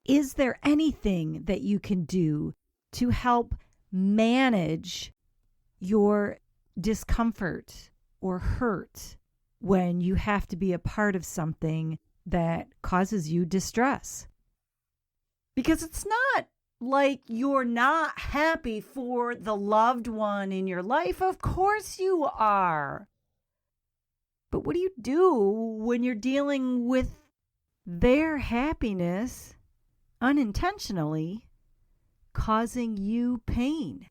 Is there anything that you can do to help manage your discomfort or hurt when you have to be a part of something that causes you distress? Because it's not like you're not happy for the loved one in your life. Of course you are. But what do you do when you're dealing with their happiness unintentionally causing you pain?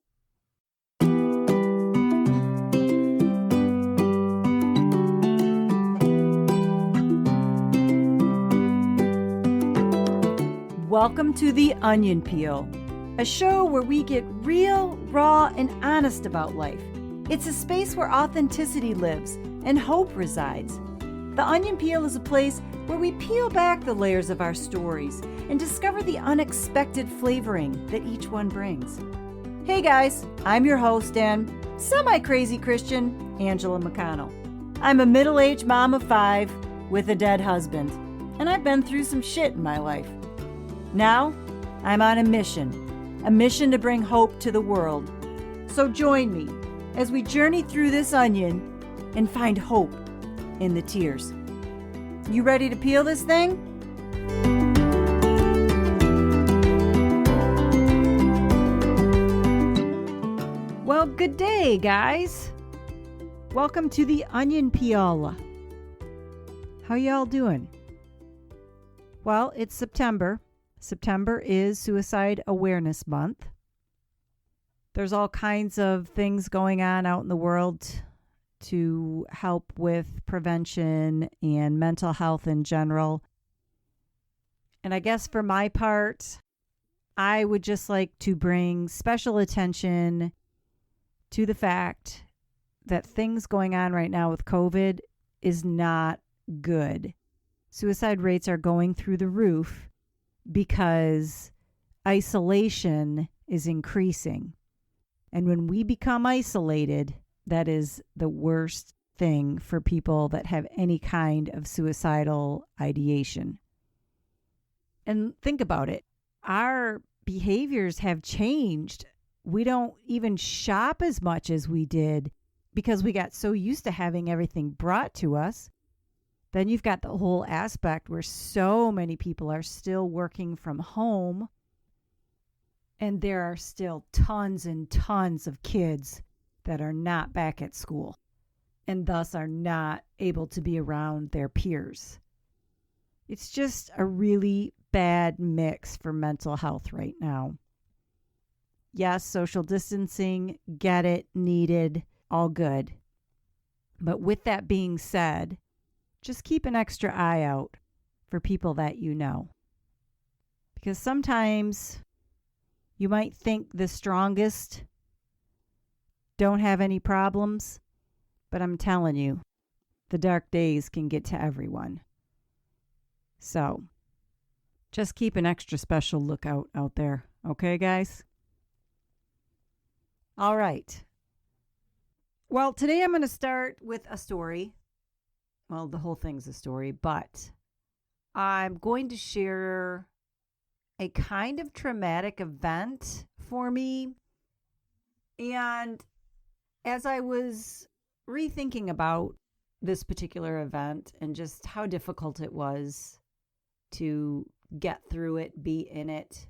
Welcome to The Onion Peel, a show where we get real, raw, and honest about life. It's a space where authenticity lives and hope resides. The Onion Peel is a place where we peel back the layers of our stories and discover the unexpected flavoring that each one brings. Hey guys, I'm your host and semi-crazy Christian, Angela McConnell. I'm a middle-aged mom of 5 with a dead husband, and I've been through some shit in my life. Now, I'm on a mission to bring hope to the world. So join me as we journey through this onion and find hope in the tears. You ready to peel this thing? Well, good day, guys. Welcome to the Onion Peel. How y'all doing? Well, it's September. September is Suicide Awareness Month. There's all kinds of things going on out in the world to help with prevention and mental health in general. And I guess for my part, I would just like to bring special attention to the fact that things going on right now with COVID is not good. Suicide rates are going through the roof because isolation is increasing. And when we become isolated, that is the worst thing for people that have any kind of suicidal ideation. And think about it. Our behaviors have changed. We don't even shop as much as we did because we got so used to having everything brought to us. Then you've got the whole aspect where so many people are still working from home. And there are still tons and tons of kids that are not back at school and thus are not able to be around their peers. It's just a really bad mix for mental health right now. Yes, social distancing, get it, needed, all good. But with that being said, just keep an extra eye out for people that you know. Because sometimes you might think the strongest don't have any problems, but I'm telling you, the dark days can get to everyone. So, just keep an extra special lookout out there. Okay, guys? All right. Well, today I'm going to start with a story. Well, the whole thing's a story, but I'm going to share a kind of traumatic event for me. And as I was rethinking about this particular event and just how difficult it was to get through it, be in it,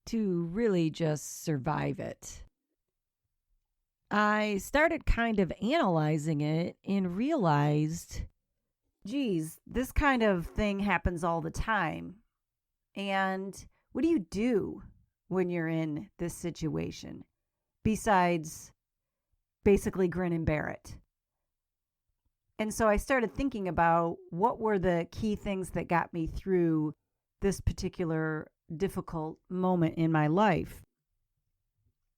to really just survive it, I started kind of analyzing it and realized, geez, this kind of thing happens all the time. And what do you do when you're in this situation besides basically grin and bear it? And so I started thinking about what were the key things that got me through this particular difficult moment in my life.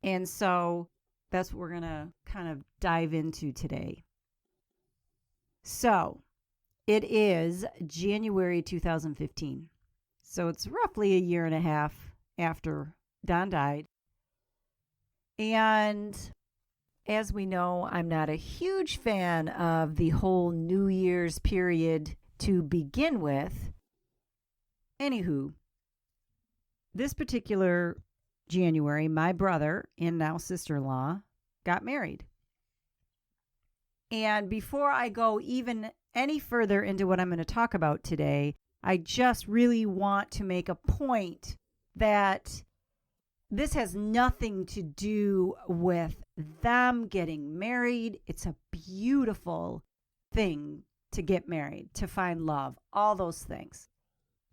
And so that's what we're going to kind of dive into today. So it is January 2015. So it's roughly a year and a half after Don died. And as we know, I'm not a huge fan of the whole New Year's period to begin with. Anywho, This particular January, my brother and now sister-in-law got married. And before I go even any further into what I'm going to talk about today, I just really want to make a point that this has nothing to do with them getting married. It's a beautiful thing to get married, to find love, all those things.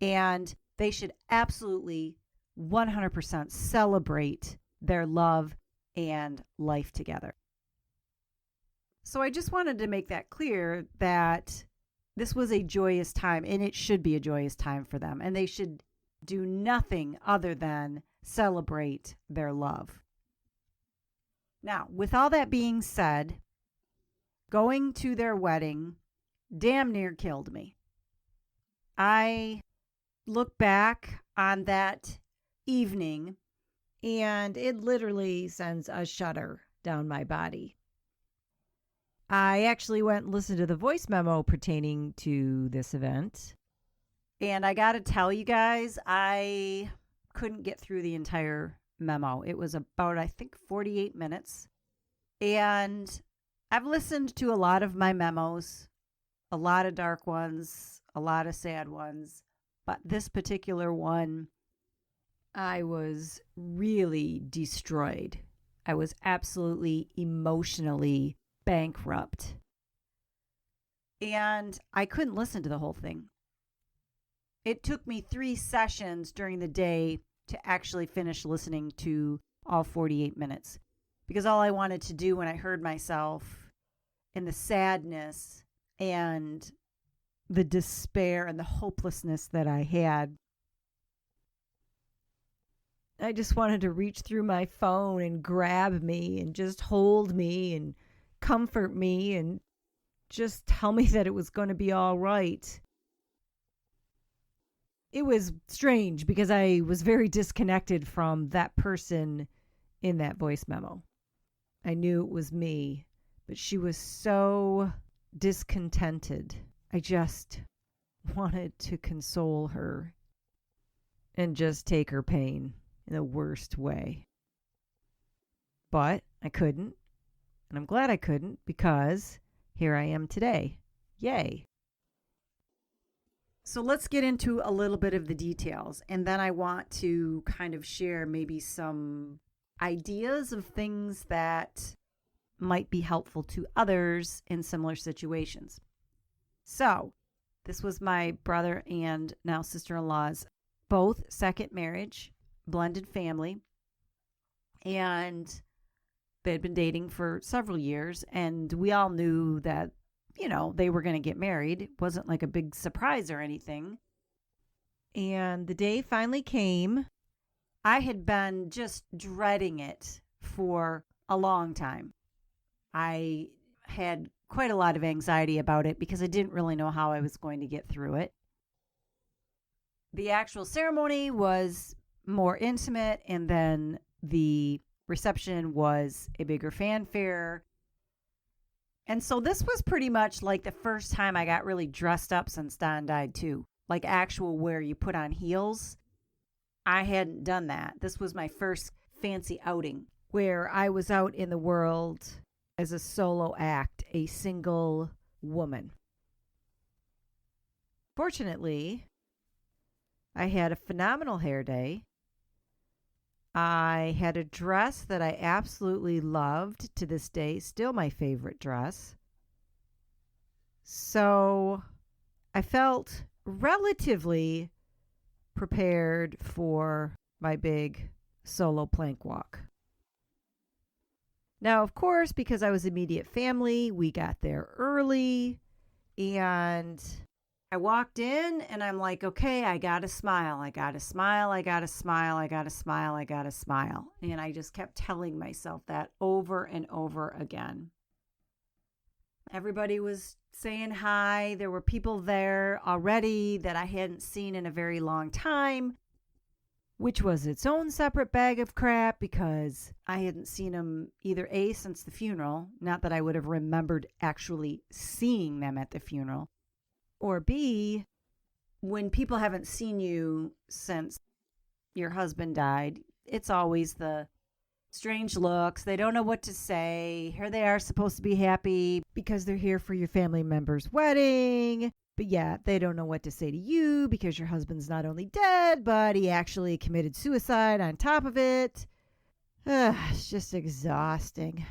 And they should absolutely 100% celebrate their love and life together. So I just wanted to make that clear that this was a joyous time, and it should be a joyous time for them. And they should do nothing other than celebrate their love. Now, with all that being said, going to their wedding damn near killed me. I look back on that evening, and it literally sends a shudder down my body. I actually went and listened to the voice memo pertaining to this event. And I got to tell you guys, I couldn't get through the entire memo. It was about, I think, 48 minutes. And I've listened to a lot of my memos, a lot of dark ones, a lot of sad ones. But this particular one, I was really destroyed. I was absolutely emotionally bankrupt. And I couldn't listen to the whole thing. It took me 3 sessions during the day to actually finish listening to all 48 minutes. Because all I wanted to do when I heard myself in the sadness and the despair and the hopelessness that I had, I just wanted to reach through my phone and grab me and just hold me and comfort me and just tell me that it was going to be all right. It was strange because I was very disconnected from that person in that voice memo. I knew it was me, but she was so discontented. I just wanted to console her and just take her pain in the worst way. But I couldn't. And I'm glad I couldn't, because here I am today. Yay. So let's get into a little bit of the details. And then I want to kind of share maybe some ideas of things that might be helpful to others in similar situations. So this was my brother and now sister-in-law's both second marriage, blended family. And they had been dating for several years, and we all knew that, they were going to get married. It wasn't like a big surprise or anything. And the day finally came. I had been just dreading it for a long time. I had quite a lot of anxiety about it because I didn't really know how I was going to get through it. The actual ceremony was more intimate, and then the reception was a bigger fanfare. And so this was pretty much like the first time I got really dressed up since Don died too. Like actual where you put on heels. I hadn't done that. This was my first fancy outing where I was out in the world as a solo act, a single woman. Fortunately, I had a phenomenal hair day. I had a dress that I absolutely loved to this day, still my favorite dress. So I felt relatively prepared for my big solo plank walk. Now, of course, because I was immediate family, we got there early, and I walked in and I'm like, okay, I got to smile. I got to smile. I got to smile. I got to smile. I got to smile. And I just kept telling myself that over and over again. Everybody was saying hi. There were people there already that I hadn't seen in a very long time, which was its own separate bag of crap because I hadn't seen them either A, since the funeral, not that I would have remembered actually seeing them at the funeral, or B, when people haven't seen you since your husband died, it's always the strange looks. They don't know what to say. Here they are supposed to be happy because they're here for your family member's wedding. But yeah, they don't know what to say to you because your husband's not only dead, but he actually committed suicide on top of it. It's just exhausting.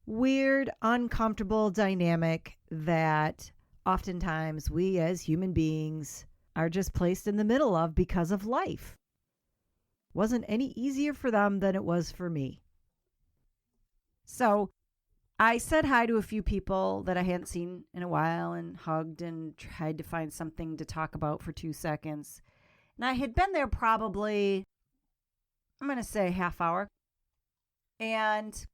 Weird, uncomfortable dynamic that oftentimes we as human beings are just placed in the middle of because of life. Wasn't any easier for them than it was for me. So I said hi to a few people that I hadn't seen in a while and hugged and tried to find something to talk about for 2 seconds. And I had been there probably, I'm going to say half hour. And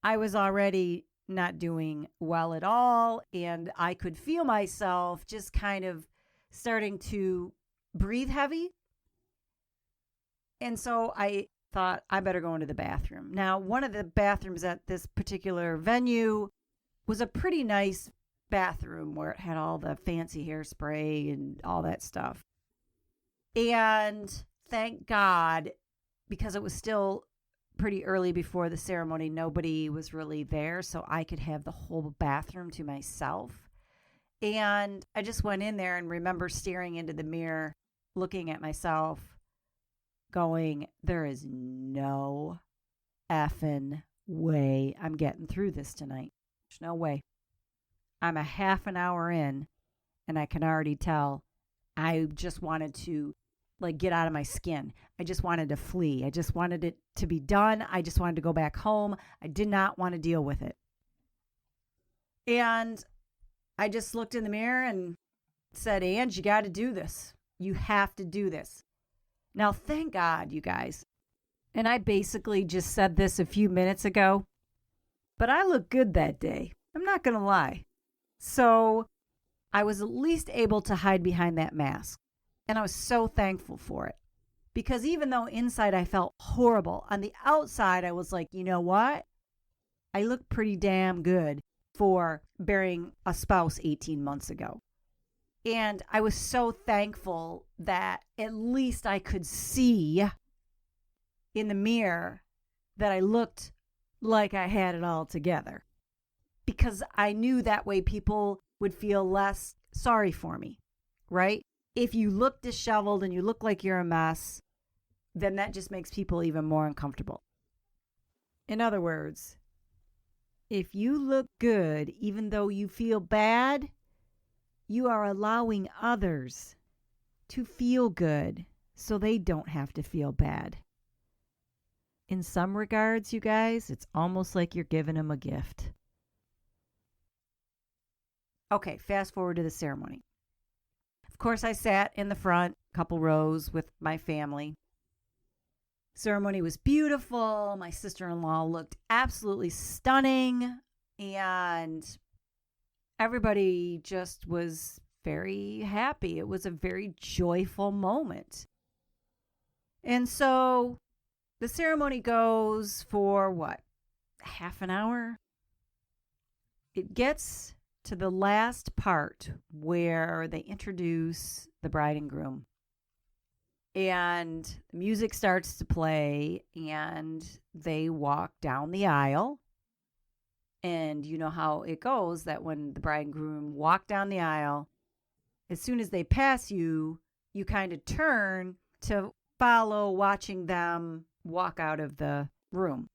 I was already not doing well at all. And I could feel myself just kind of starting to breathe heavy. And so I thought I better go into the bathroom. Now, one of the bathrooms at this particular venue was a pretty nice bathroom where it had all the fancy hairspray and all that stuff. And thank God, because it was still pretty early before the ceremony, nobody was really there, so I could have the whole bathroom to myself. And I just went in there and remember staring into the mirror, looking at myself, going, there is no effing way I'm getting through this tonight. There's no way. I'm a half an hour in, and I can already tell I just wanted to get out of my skin. I just wanted to flee. I just wanted it to be done. I just wanted to go back home. I did not want to deal with it. And I just looked in the mirror and said, Ange, you got to do this. You have to do this. Now, thank God, you guys, and I basically just said this a few minutes ago, but I looked good that day. I'm not going to lie. So I was at least able to hide behind that mask, and I was so thankful for it. Because even though inside I felt horrible, on the outside I was like, you know what? I look pretty damn good for burying a spouse 18 months ago. And I was so thankful that at least I could see in the mirror that I looked like I had it all together. Because I knew that way people would feel less sorry for me, right? If you look disheveled and you look like you're a mess, then that just makes people even more uncomfortable. In other words, if you look good even though you feel bad, you are allowing others to feel good so they don't have to feel bad. In some regards, you guys, it's almost like you're giving them a gift. Okay, fast forward to the ceremony. Of course, I sat in the front, couple rows with my family. Ceremony was beautiful. My sister-in-law looked absolutely stunning, and everybody just was very happy. It was a very joyful moment. And so the ceremony goes for what? Half an hour? It gets to the last part where they introduce the bride and groom. And the music starts to play and they walk down the aisle. And you know how it goes that when the bride and groom walk down the aisle, as soon as they pass you, you kind of turn to follow watching them walk out of the room.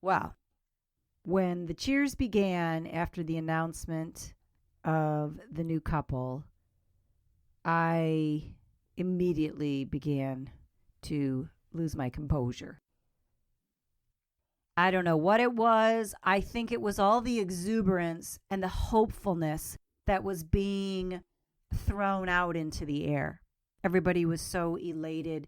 Well, when the cheers began after the announcement of the new couple, I immediately began to lose my composure. I don't know what it was. I think it was all the exuberance and the hopefulness that was being thrown out into the air. Everybody was so elated.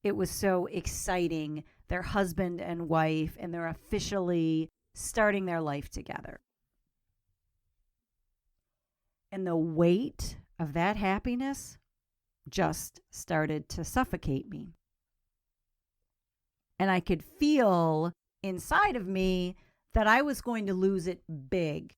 It was so exciting. They're husband and wife, and they're officially starting their life together. And the weight of that happiness just started to suffocate me. And I could feel inside of me that I was going to lose it big.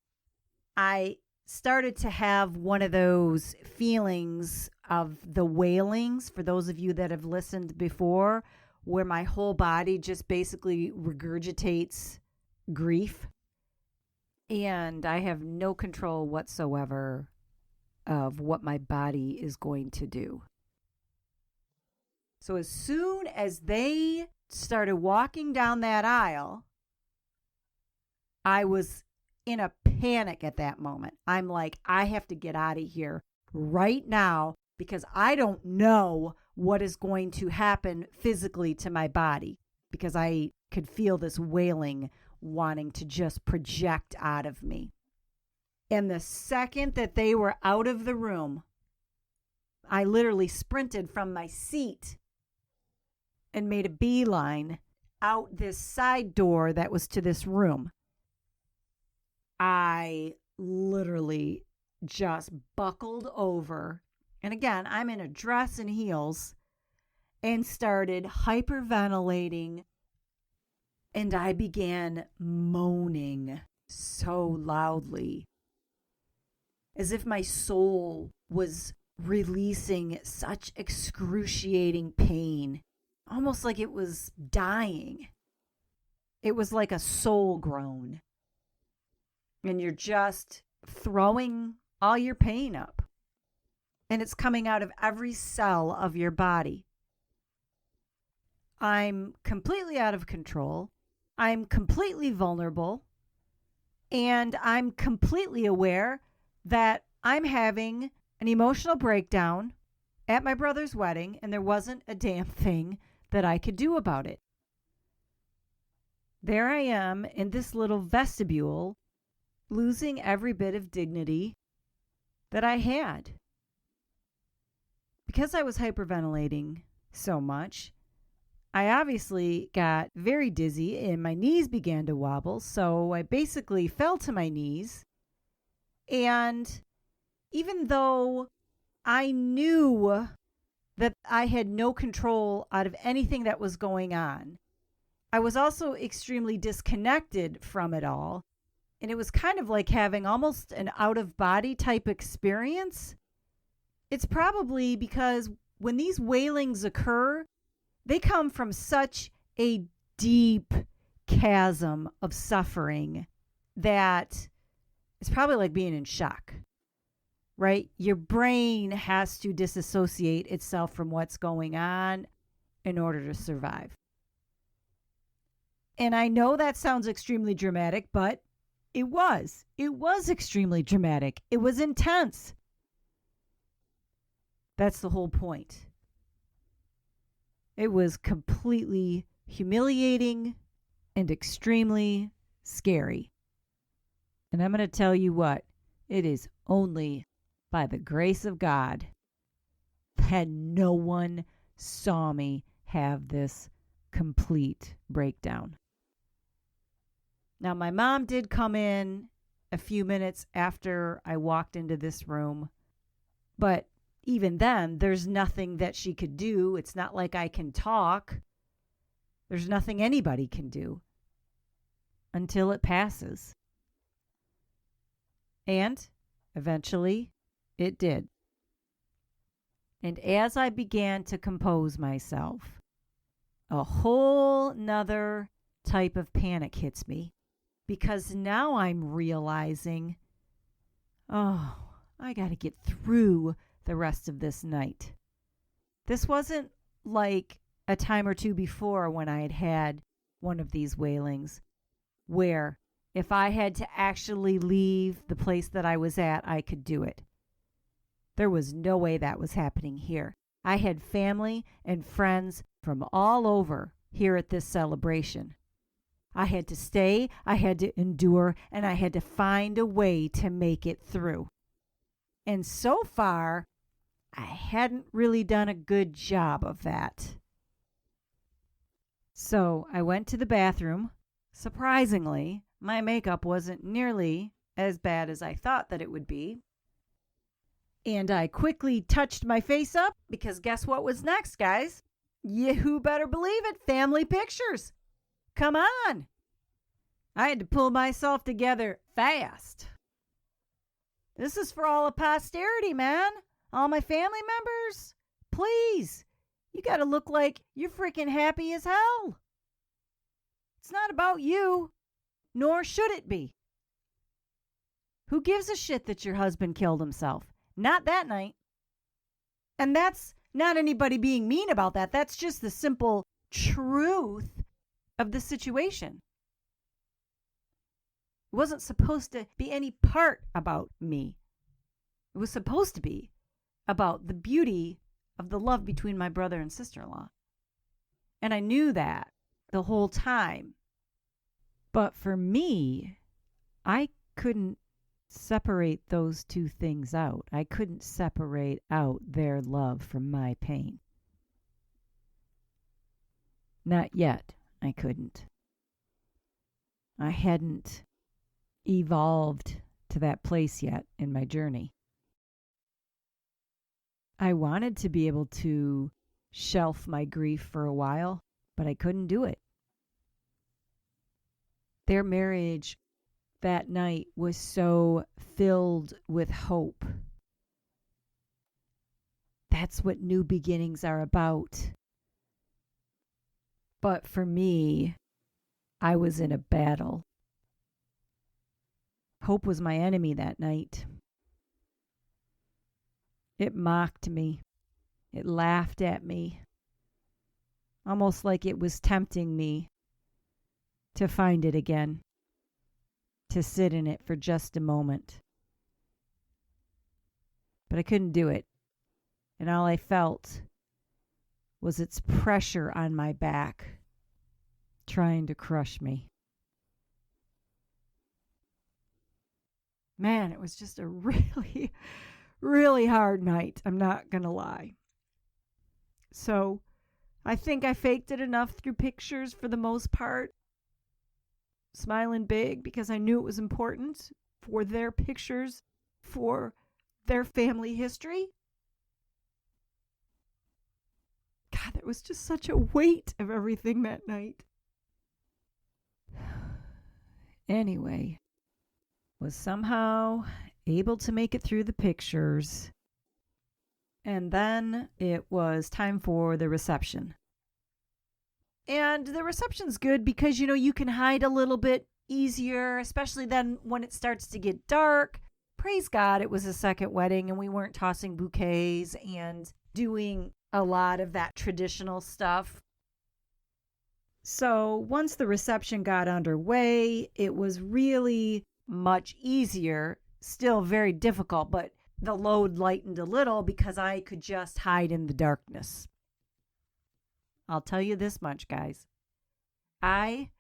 I started to have one of those feelings of the wailings, for those of you that have listened before, where my whole body just basically regurgitates grief. And I have no control whatsoever of what my body is going to do. So as soon as they started walking down that aisle, I was in a panic at that moment. I'm like, I have to get out of here right now because I don't know what is going to happen physically to my body, because I could feel this wailing wanting to just project out of me. And the second that they were out of the room, I literally sprinted from my seat and made a beeline out this side door that was to this room. I literally just buckled over. And again, I'm in a dress and heels and started hyperventilating. And I began moaning so loudly, as if my soul was releasing such excruciating pain, almost like it was dying. It was like a soul groan. And you're just throwing all your pain up. And it's coming out of every cell of your body. I'm completely out of control. I'm completely vulnerable. And I'm completely aware that I'm having an emotional breakdown at my brother's wedding, and there wasn't a damn thing that I could do about it. There I am in this little vestibule, losing every bit of dignity that I had. Because I was hyperventilating so much, I obviously got very dizzy and my knees began to wobble. So I basically fell to my knees. And even though I knew that I had no control out of anything that was going on, I was also extremely disconnected from it all. And it was kind of like having almost an out-of-body type experience. It's probably because when these wailings occur, they come from such a deep chasm of suffering that it's probably like being in shock, right? Your brain has to disassociate itself from what's going on in order to survive. And I know that sounds extremely dramatic, but it was. It was extremely dramatic. It was intense. That's the whole point. It was completely humiliating and extremely scary. And I'm going to tell you what, it is only by the grace of God that no one saw me have this complete breakdown. Now, my mom did come in a few minutes after I walked into this room, but even then, there's nothing that she could do. It's not like I can talk. There's nothing anybody can do until it passes. And eventually, it did. And as I began to compose myself, a whole nother type of panic hits me. Because now I'm realizing, oh, I got to get through the rest of this night. This wasn't like a time or two before when I had had one of these wailings, where if I had to actually leave the place that I was at, I could do it. There was no way that was happening here. I had family and friends from all over here at this celebration. I had to stay, I had to endure, and I had to find a way to make it through. And so far, I hadn't really done a good job of that. So I went to the bathroom. Surprisingly, my makeup wasn't nearly as bad as I thought that it would be. And I quickly touched my face up because guess what was next, guys? You better believe it, family pictures. Come on. I had to pull myself together fast. This is for all of posterity, man. All my family members, please, you got to look like you're freaking happy as hell. It's not about you, nor should it be. Who gives a shit that your husband killed himself? Not that night. And that's not anybody being mean about that. That's just the simple truth of the situation. It wasn't supposed to be any part about me. It was supposed to be about the beauty of the love between my brother and sister-in-law. And I knew that the whole time. But for me, I couldn't separate those two things out. I couldn't separate out their love from my pain. Not yet. I couldn't. I hadn't evolved to that place yet in my journey. I wanted to be able to shelf my grief for a while, but I couldn't do it. Their marriage that night was so filled with hope. That's what new beginnings are about. But for me, I was in a battle. Hope was my enemy that night. It mocked me. It laughed at me. Almost like it was tempting me to find it again, to sit in it for just a moment. But I couldn't do it. And all I felt was its pressure on my back, trying to crush me. Man, it was just a really, really hard night. I'm not going to lie. So I think I faked it enough through pictures for the most part. Smiling big because I knew it was important for their pictures, for their family history. God, there was just such a weight of everything that night. Anyway, was somehow able to make it through the pictures. And then it was time for the reception. And the reception's good because, you can hide a little bit easier, especially then when it starts to get dark. Praise God, it was a second wedding and we weren't tossing bouquets and doing a lot of that traditional stuff. So once the reception got underway, it was really much easier, still very difficult, but the load lightened a little because I could just hide in the darkness. I'll tell you this much, guys. I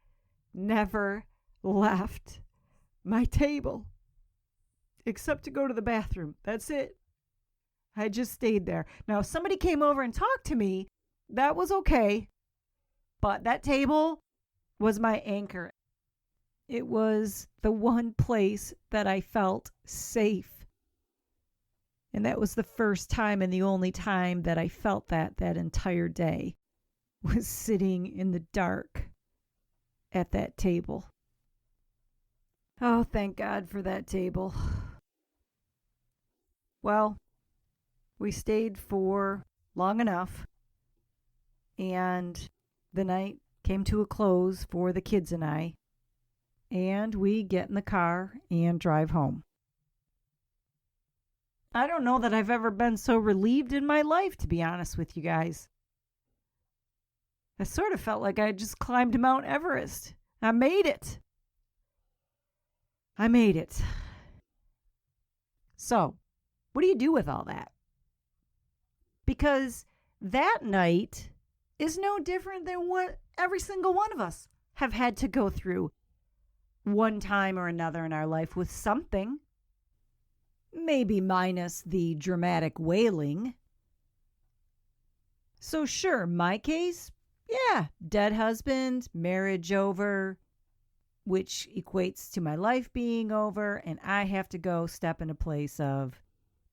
never left my table except to go to the bathroom. That's it. I just stayed there. Now, if somebody came over and talked to me, that was okay. But that table was my anchor. It was the one place that I felt safe. And that was the first time and the only time that I felt that entire day, was sitting in the dark at that table. Oh, thank God for that table. Well, we stayed for long enough, and the night came to a close for the kids and I, and we get in the car and drive home. I don't know that I've ever been so relieved in my life, to be honest with you guys. I sort of felt like I had just climbed Mount Everest. I made it. I made it. So, what do you do with all that? Because that night is no different than what every single one of us have had to go through one time or another in our life with something. Maybe minus the dramatic wailing. So sure, my case, yeah, dead husband, marriage over, which equates to my life being over, and I have to go step in a place of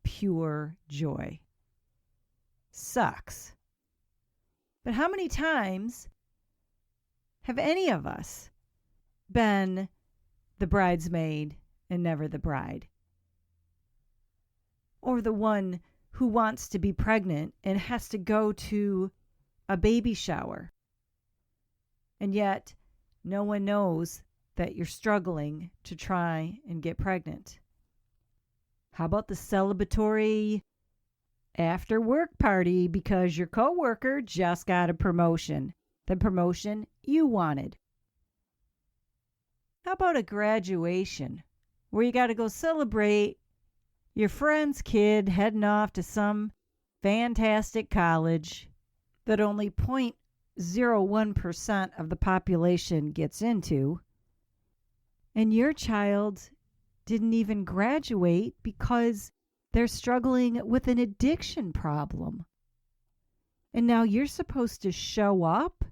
pure joy. Sucks. But how many times have any of us been the bridesmaid and never the bride? Or the one who wants to be pregnant and has to go to a baby shower. And yet, no one knows that you're struggling to try and get pregnant. How about the celebratory after work party because your coworker just got a promotion, the promotion you wanted? How about a graduation where you got to go celebrate your friend's kid heading off to some fantastic college that only 0.01% of the population gets into, and your child didn't even graduate because they're struggling with an addiction problem. And now you're supposed to show up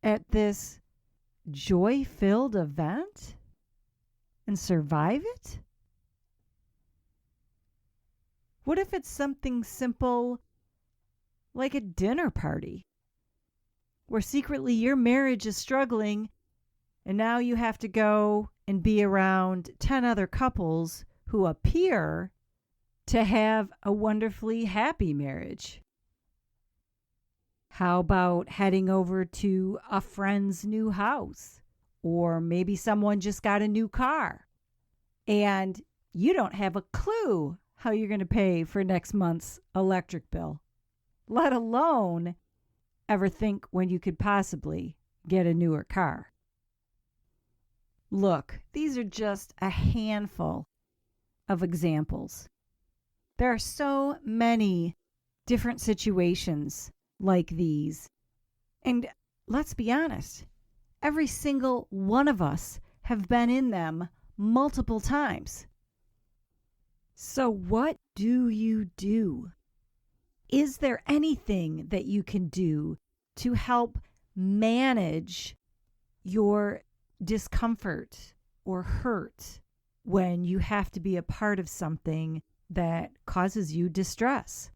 at this joy-filled event and survive it? What if it's something simple like a dinner party where secretly your marriage is struggling and now you have to go and be around 10 other couples who appear to have a wonderfully happy marriage? How about heading over to a friend's new house? Or maybe someone just got a new car and you don't have a clue how you're going to pay for next month's electric bill, let alone ever think when you could possibly get a newer car. Look, these are just a handful of examples. There are so many different situations like these. And let's be honest, every single one of us have been in them multiple times. So what do you do? Is there anything that you can do to help manage your discomfort or hurt when you have to be a part of something that causes you distress?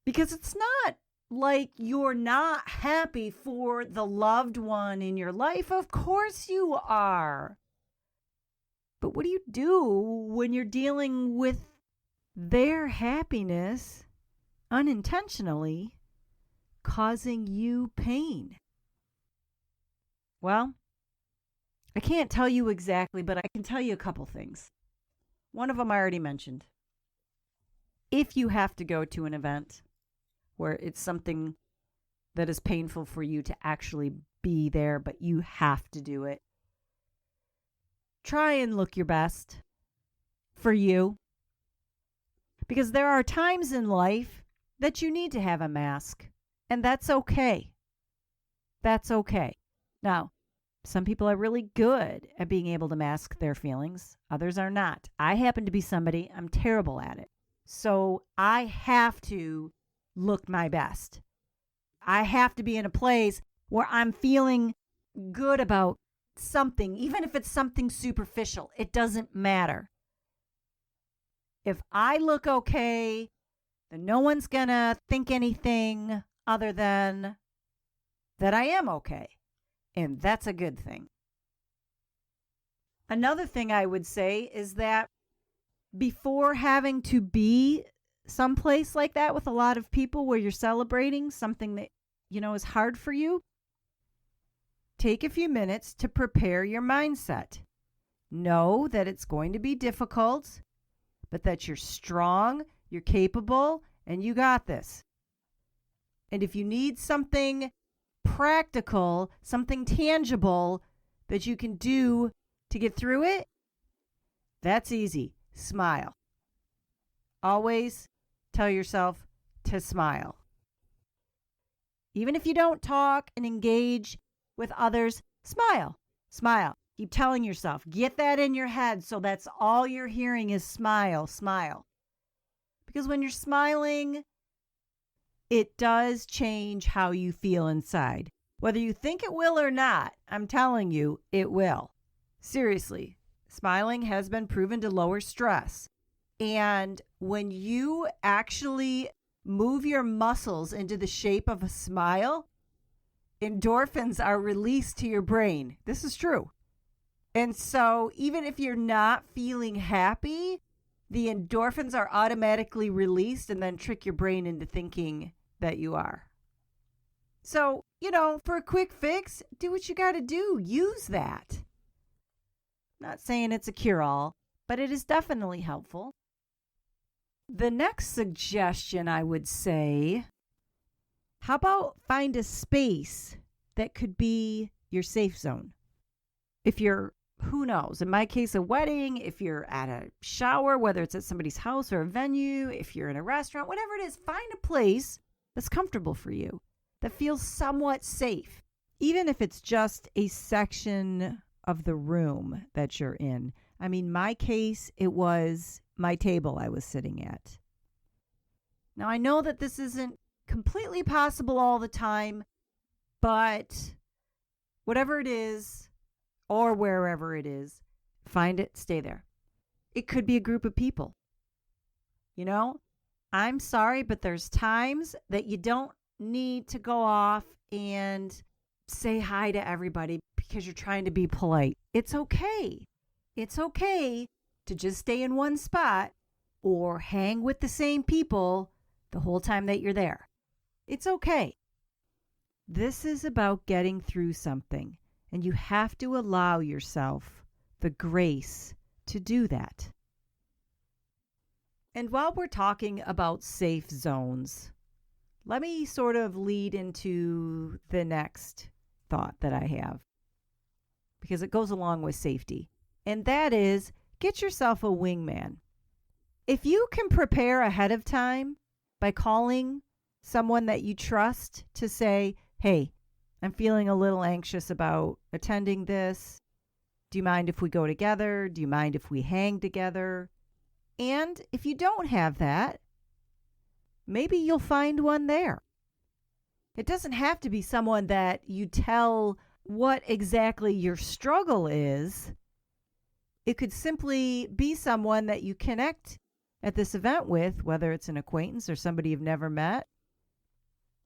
Because it's not like you're not happy for the loved one in your life. Of course you are. But what do you do when you're dealing with their happiness unintentionally causing you pain? Well, I can't tell you exactly, but I can tell you a couple things. One of them I already mentioned. If you have to go to an event where it's something that is painful for you to actually be there, but you have to do it, try and look your best for you. Because there are times in life that you need to have a mask, and that's okay. That's okay. Now, some people are really good at being able to mask their feelings. Others are not. I happen to be somebody, I'm terrible at it. So I have to look my best. I have to be in a place where I'm feeling good about something, even if it's something superficial. It doesn't matter. If I look okay, then no one's going to think anything other than that I am okay. And that's a good thing. Another thing I would say is that before having to be someplace like that with a lot of people where you're celebrating something that, is hard for you, take a few minutes to prepare your mindset. Know that it's going to be difficult, but that you're strong, you're capable, and you got this. And if you need something practical, something tangible that you can do to get through it, that's easy. Smile. Always tell yourself to smile. Even if you don't talk and engage with others, smile. Smile. Keep telling yourself. Get that in your head so that's all you're hearing is smile, smile. Because when you're smiling, it does change how you feel inside. Whether you think it will or not, I'm telling you, it will. Seriously, smiling has been proven to lower stress. And when you actually move your muscles into the shape of a smile, endorphins are released to your brain. This is true. And so even if you're not feeling happy, the endorphins are automatically released and then trick your brain into thinking that you are. So, for a quick fix, do what you got to do. Use that. Not saying it's a cure-all, but it is definitely helpful. The next suggestion I would say, how about find a space that could be your safe zone? If you're, who knows, in my case, a wedding, if you're at a shower, whether it's at somebody's house or a venue, if you're in a restaurant, whatever it is, find a place that's comfortable for you, that feels somewhat safe. Even if it's just a section of the room that you're in. I mean, my case, it was my table I was sitting at. Now, I know that this isn't completely possible all the time, but whatever it is, or wherever it is, find it, stay there. It could be a group of people. I'm sorry, but there's times that you don't need to go off and say hi to everybody because you're trying to be polite. It's okay. It's okay to just stay in one spot or hang with the same people the whole time that you're there. It's okay. This is about getting through something, and you have to allow yourself the grace to do that. And while we're talking about safe zones, let me sort of lead into the next thought that I have, because it goes along with safety. And that is, get yourself a wingman. If you can prepare ahead of time by calling someone that you trust to say, hey, I'm feeling a little anxious about attending this. Do you mind if we go together? Do you mind if we hang together? And if you don't have that, maybe you'll find one there. It doesn't have to be someone that you tell what exactly your struggle is. It could simply be someone that you connect at this event with, whether it's an acquaintance or somebody you've never met.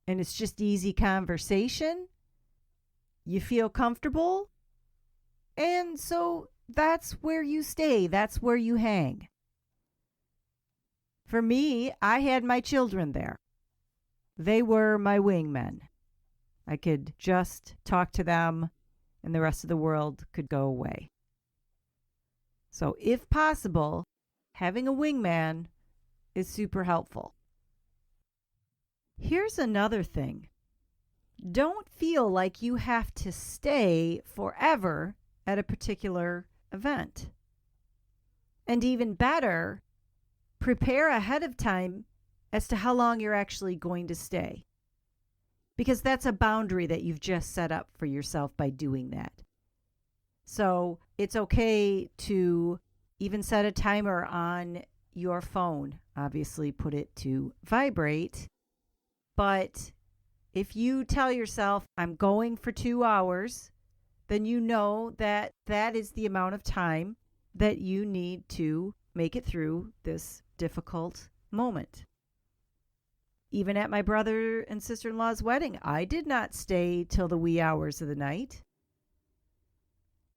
And it's just easy conversation. You feel comfortable. And so that's where you stay. That's where you hang. For me, I had my children there. They were my wingmen. I could just talk to them and the rest of the world could go away. So if possible, having a wingman is super helpful. Here's another thing. Don't feel like you have to stay forever at a particular event. And even better, prepare ahead of time as to how long you're actually going to stay. Because that's a boundary that you've just set up for yourself by doing that. So it's okay to even set a timer on your phone. Obviously, put it to vibrate. But if you tell yourself, I'm going for 2 hours, then you know that that is the amount of time that you need to make it through this difficult moment. Even at my brother and sister-in-law's wedding, I did not stay till the wee hours of the night.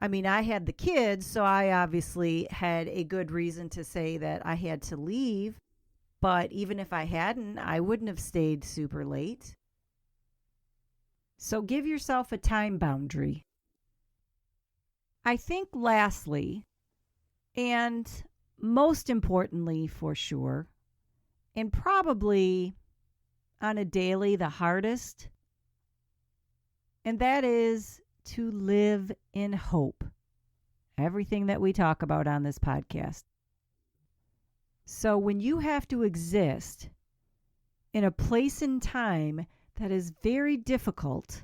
I mean, I had the kids, so I obviously had a good reason to say that I had to leave. But even if I hadn't, I wouldn't have stayed super late. So give yourself a time boundary. I think lastly, and most importantly for sure, and probably on a daily the hardest, and that is to live in hope. Everything that we talk about on this podcast. So when you have to exist in a place and time that is very difficult,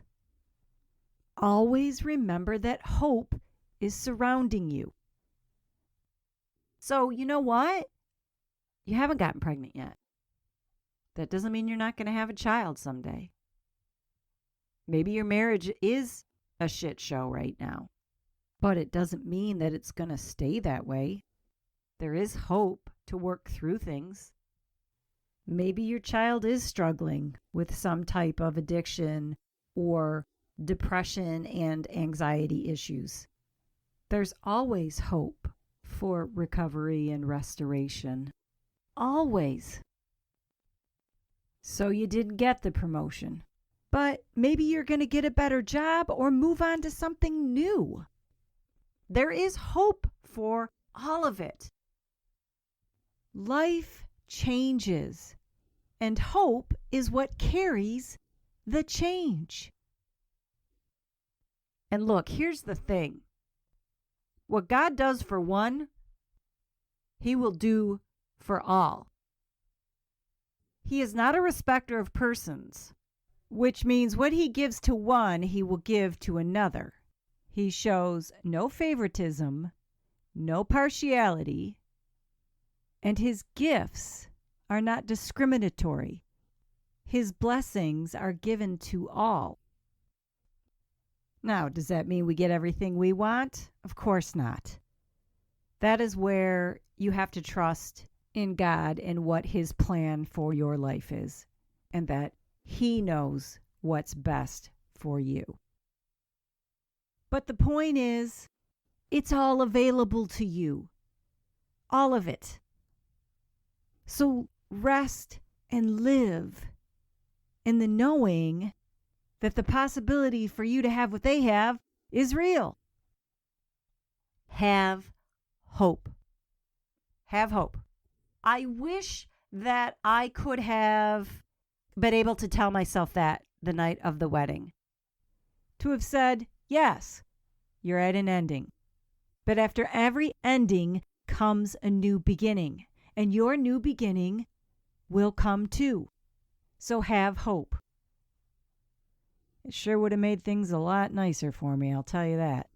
always remember that hope is surrounding you. So you know what? You haven't gotten pregnant yet. That doesn't mean you're not going to have a child someday. Maybe your marriage is a shit show right now, but it doesn't mean that it's going to stay that way. There is hope to work through things. Maybe your child is struggling with some type of addiction or depression and anxiety issues. There's always hope for recovery and restoration. Always. So you didn't get the promotion, but maybe you're going to get a better job or move on to something new. There is hope for all of it. Life changes, and hope is what carries the change. And look, here's the thing. What God does for one, He will do for all. He is not a respecter of persons, which means what He gives to one, He will give to another. He shows no favoritism, no partiality, and His gifts are not discriminatory. His blessings are given to all. Now, does that mean we get everything we want? Of course not. That is where you have to trust in God and what His plan for your life is, and that He knows what's best for you. But the point is, it's all available to you. All of it. So rest and live in the knowing that the possibility for you to have what they have is real. Have hope. Have hope. I wish that I could have been able to tell myself that the night of the wedding. To have said, yes, you're at an ending. But after every ending comes a new beginning. And your new beginning will come too. So have hope. It sure would have made things a lot nicer for me, I'll tell you that.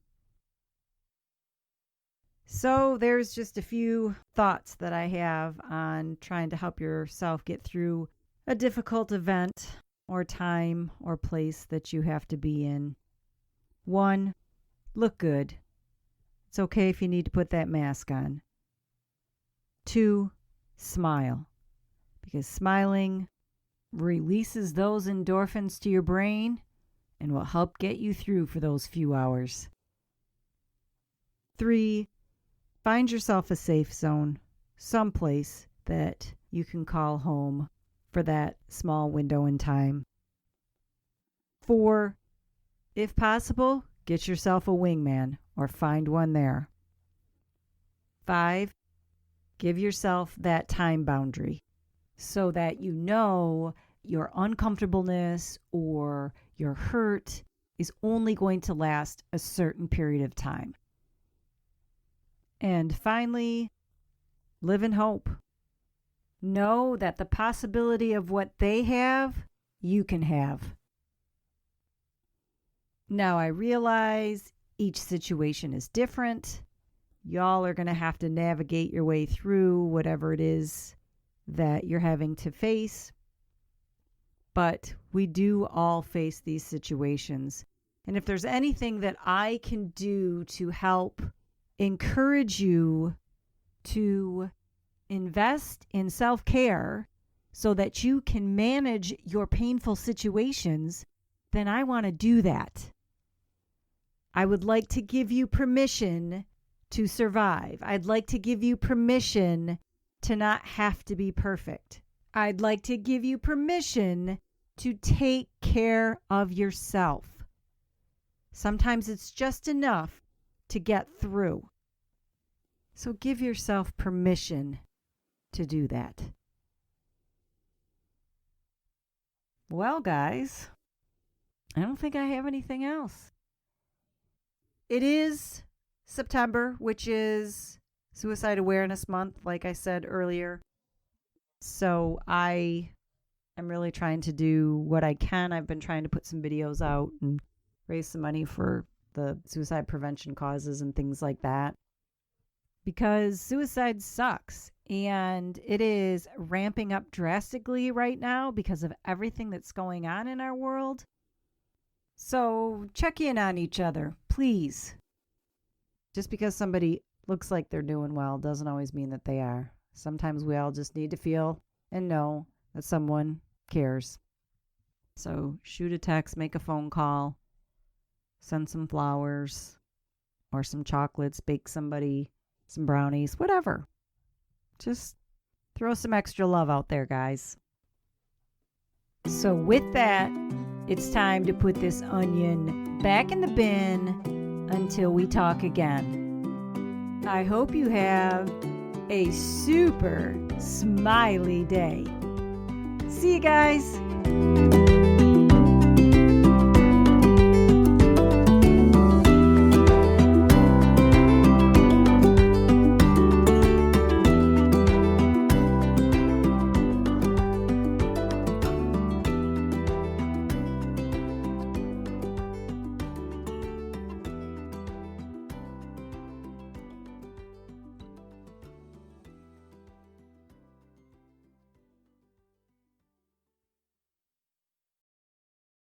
So there's just a few thoughts that I have on trying to help yourself get through a difficult event or time or place that you have to be in. 1, look good. It's okay if you need to put that mask on. 2, smile. Because smiling releases those endorphins to your brain and will help get you through for those few hours. 3, find yourself a safe zone, someplace that you can call home for that small window in time. 4, if possible, get yourself a wingman or find one there. 5, give yourself that time boundary so that you know your uncomfortableness or your hurt is only going to last a certain period of time. And finally, live in hope. Know that the possibility of what they have, you can have. Now, I realize each situation is different. Y'all are going to have to navigate your way through whatever it is that you're having to face. But we do all face these situations. And if there's anything that I can do to help encourage you to invest in self-care so that you can manage your painful situations, then I want to do that. I would like to give you permission to survive. I'd like to give you permission to not have to be perfect. I'd like to give you permission to take care of yourself. Sometimes it's just enough to get through. So give yourself permission to do that. Well, guys, I don't think I have anything else. It is September, which is Suicide Awareness Month, like I said earlier. So I am really trying to do what I can. I've been trying to put some videos out and raise some money for the suicide prevention causes and things like that. Because suicide sucks. And it is ramping up drastically right now because of everything that's going on in our world. So check in on each other, please. Just because somebody looks like they're doing well doesn't always mean that they are. Sometimes we all just need to feel and know that someone cares. So shoot a text, make a phone call, send some flowers or some chocolates, bake somebody some brownies, whatever. Just throw some extra love out there, guys. So with that, it's time to put this onion back in the bin until we talk again. I hope you have a super smiley day. See you guys.